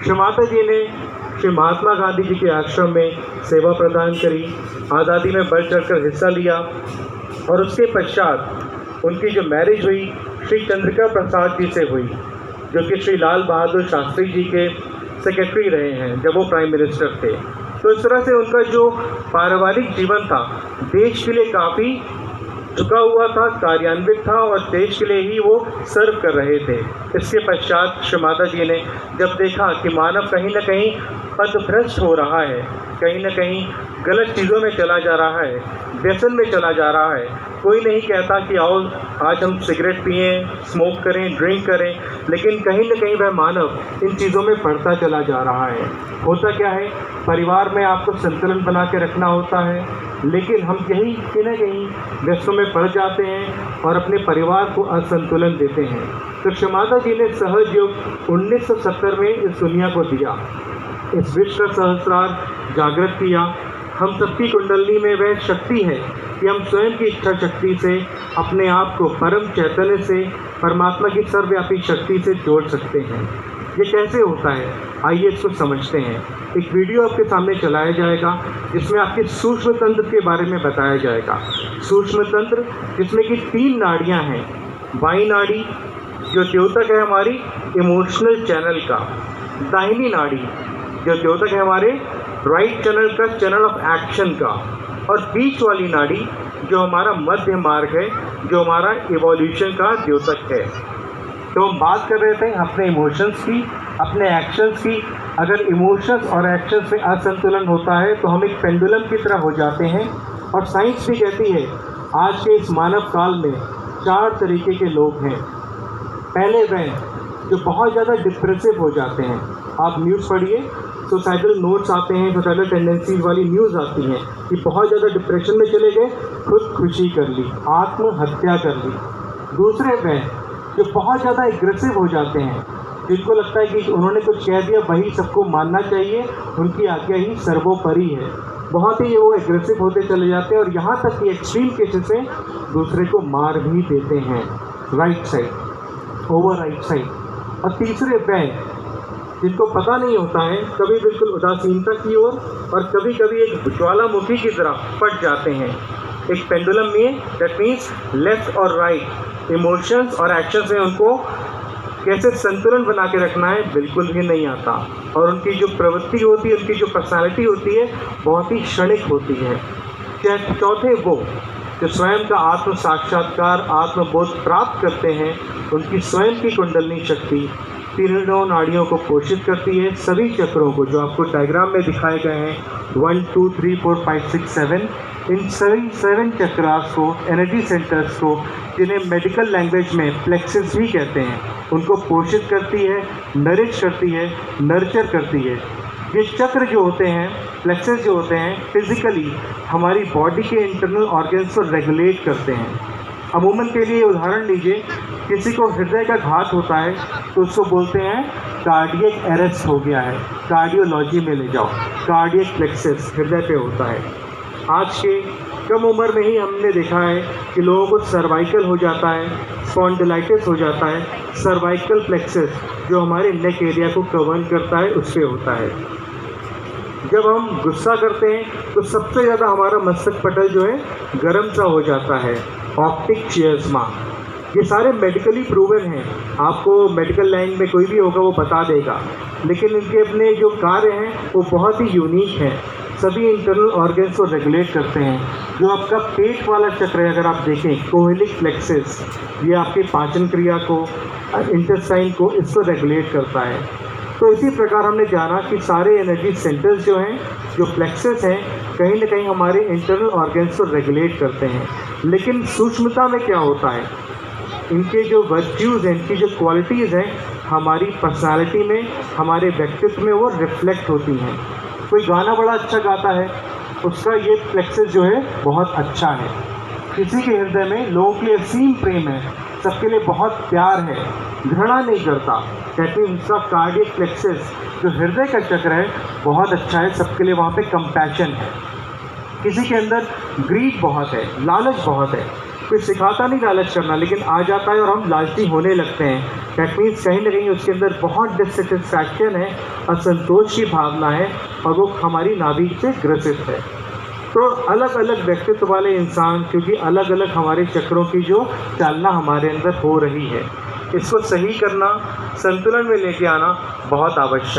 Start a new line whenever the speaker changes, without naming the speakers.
श्री माता जी ने श्री महात्मा गांधी जी के आश्रम में सेवा प्रदान करी, आज़ादी में बढ़ चढ़कर हिस्सा लिया और उसके पश्चात उनकी जो मैरिज हुई श्री चंद्रिका प्रसाद जी से हुई, जो कि श्री लाल बहादुर शास्त्री जी के सेक्रेटरी रहे हैं जब वो प्राइम मिनिस्टर थे। तो इस तरह से उनका जो पारिवारिक जीवन था देश के लिए काफ़ी झुका हुआ था, कार्यान्वित था और देश के लिए ही वो सर्व कर रहे थे। इसके पश्चात श्री माता जी ने जब देखा कि मानव कहीं ना कहीं पथभ्रष्ट हो रहा है, कहीं ना कहीं गलत चीज़ों में चला जा रहा है, व्यसन में चला जा रहा है, कोई नहीं कहता कि आओ आज हम सिगरेट पिएं, स्मोक करें, ड्रिंक करें, लेकिन कहीं न कहीं वह मानव इन चीज़ों में पड़ता चला जा रहा है। होता क्या है, परिवार में आपको संतुलन बना के रखना होता है, लेकिन हम यही कहीं न कहीं व्यस्तों में पड़ जाते हैं और अपने परिवार को असंतुलन देते हैं। तो श्री माता जी ने सहज योग 1970 में इस दुनिया को दिया, इस विश्व का सहस्रार जागृत किया। हम सबकी कुंडली में वह शक्ति है कि हम स्वयं की इच्छा शक्ति से अपने आप को परम चैतन्य से, परमात्मा की सर्वव्यापी शक्ति से जोड़ सकते हैं। ये कैसे होता है, आइए इसको समझते हैं। एक वीडियो आपके सामने चलाया जाएगा जिसमें आपके सूक्ष्म तंत्र के बारे में बताया जाएगा। सूक्ष्म तंत्र जिसमें कि 3 नाड़ियाँ हैं। बाईं नाड़ी जो द्योतक है हमारी इमोशनल चैनल का, दाहिनी नाड़ी जो द्योतक है हमारे राइट चैनल का, चैनल ऑफ एक्शन का, और बीच वाली नाड़ी जो हमारा मध्य मार्ग है, जो हमारा इवोल्यूशन का द्योतक है। तो हम बात कर रहे थे अपने इमोशंस की, अपने एक्शंस की। अगर इमोशंस और एक्शंस में असंतुलन होता है तो हम एक पेंडुलम की तरह हो जाते हैं। और साइंस भी कहती है आज के इस मानव काल में 4 तरीके के लोग हैं। पहले वह जो बहुत ज़्यादा डिप्रेसिव हो जाते हैं। आप न्यूज़ पढ़िए, सोसाइटल नोट्स आते हैं, सोसाइटल टेंडेंसीज वाली न्यूज़ आती हैं कि बहुत ज़्यादा डिप्रेशन में चले गए, खुदकुशी कर ली, आत्महत्या कर ली। दूसरे वह जो बहुत ज़्यादा एग्रेसिव हो जाते हैं, जिनको लगता है कि उन्होंने कुछ कह दिया वही सबको मानना चाहिए, उनकी आज्ञा ही सर्वोपरि है। बहुत ही वो एग्रेसिव होते चले जाते हैं और यहाँ तक कि एक्सट्रीम केसेस में दूसरे को मार भी देते हैं, right side, over right side. और तीसरे वह जिनको पता नहीं होता है, कभी बिल्कुल उदासीनता की ओर और कभी कभी एक ज्वालामुखी की तरह फट जाते हैं। एक पेंडुलम में, दैट मीन्स लेफ्ट और राइट, इमोशंस और एक्शंस में उनको कैसे संतुलन बना के रखना है बिल्कुल भी नहीं आता। और उनकी जो प्रवृत्ति होती है, उनकी जो पर्सनालिटी होती है, बहुत ही क्षणिक होती है। चौथे वो जो स्वयं का आत्म साक्षात्कार, आत्मबोध प्राप्त करते हैं, उनकी स्वयं की कुंडलिनी शक्ति तीनों नाड़ियों को पोषित करती है। सभी चक्रों को जो आपको डायग्राम में दिखाए गए हैं 1 2 3 4 5 6 7, इन सभी 7 चक्रास को, एनर्जी सेंटर्स को, जिन्हें मेडिकल लैंग्वेज में प्लेक्सेस भी कहते हैं, उनको पोषित करती है, नरिश करती है, नर्चर करती है। ये चक्र जो होते हैं, प्लेक्सेस जो होते हैं, फिजिकली हमारी बॉडी के इंटरनल ऑर्गन्स को रेगुलेट करते हैं। अमूमन के लिए उदाहरण लीजिए, किसी को हृदय का घात होता है तो उसको बोलते हैं कार्डियक अरेस्ट हो गया है, कार्डियोलॉजी में ले जाओ। कार्डियक प्लेक्सेस हृदय पे होता है। आज के कम उम्र में ही हमने देखा है कि लोगों को सर्वाइकल हो जाता है, स्पॉन्डिलाइटिस हो जाता है। सर्वाइकल प्लेक्सेस जो हमारे नेक एरिया को कवर करता है, उस पर होता है। जब हम गुस्सा करते हैं तो सबसे ज़्यादा हमारा मस्तक पटल जो है गर्म सा हो जाता है, ऑप्टिक चियर्स्मा। ये सारे मेडिकली प्रूवन हैं, आपको मेडिकल लाइन में कोई भी होगा वो बता देगा, लेकिन इनके अपने जो कार्य हैं वो बहुत ही यूनिक हैं। सभी इंटरनल ऑर्गन्स को रेगुलेट करते हैं। जो आपका पेट वाला चक्र है, अगर आप देखें कोहेलिक प्लेक्सेस, ये आपकी पाचन क्रिया को, इंटेस्टाइन को, इसको रेगुलेट करता है। तो इसी प्रकार हमने जाना कि सारे एनर्जी सेंटर्स जो हैं, जो प्लेक्सेस हैं, कहीं ना कहीं हमारे इंटरनल ऑर्गन्स को रेगुलेट करते हैं। लेकिन सूक्ष्मता में क्या होता है, इनके जो वर्च्यूज़ हैं, इनकी जो क्वालिटीज़ हैं, हमारी पर्सनालिटी में, हमारे व्यक्तित्व में वो रिफ्लेक्ट होती हैं। कोई गाना बड़ा अच्छा गाता है, उसका ये प्लेक्सेस जो है बहुत अच्छा है। किसी के हृदय में लोगों के लिए असीम प्रेम है, सबके लिए बहुत प्यार है, घृणा नहीं करता, कहते हैं उसका कार्डियक प्लेक्सेस जो हृदय का चक्र है बहुत अच्छा है, सबके लिए वहाँ पे कंपैशन है। किसी के अंदर ग्रीड बहुत है, लालच बहुत है, कोई सिखाता नहीं लालच करना, लेकिन आ जाता है और हम लालची होने लगते हैं। दैट मीन्स कहीं ना कहीं उसके अंदर बहुत डिससेटिस्फैक्शन है, असंतोष की भावना है, और वो हमारी नाभि से ग्रसित है। तो अलग अलग व्यक्तित्व वाले इंसान, क्योंकि अलग अलग हमारे चक्रों की जो चालना हमारे अंदर हो रही है, इसको सही करना, संतुलन में लेके आना बहुत आवश्यक है।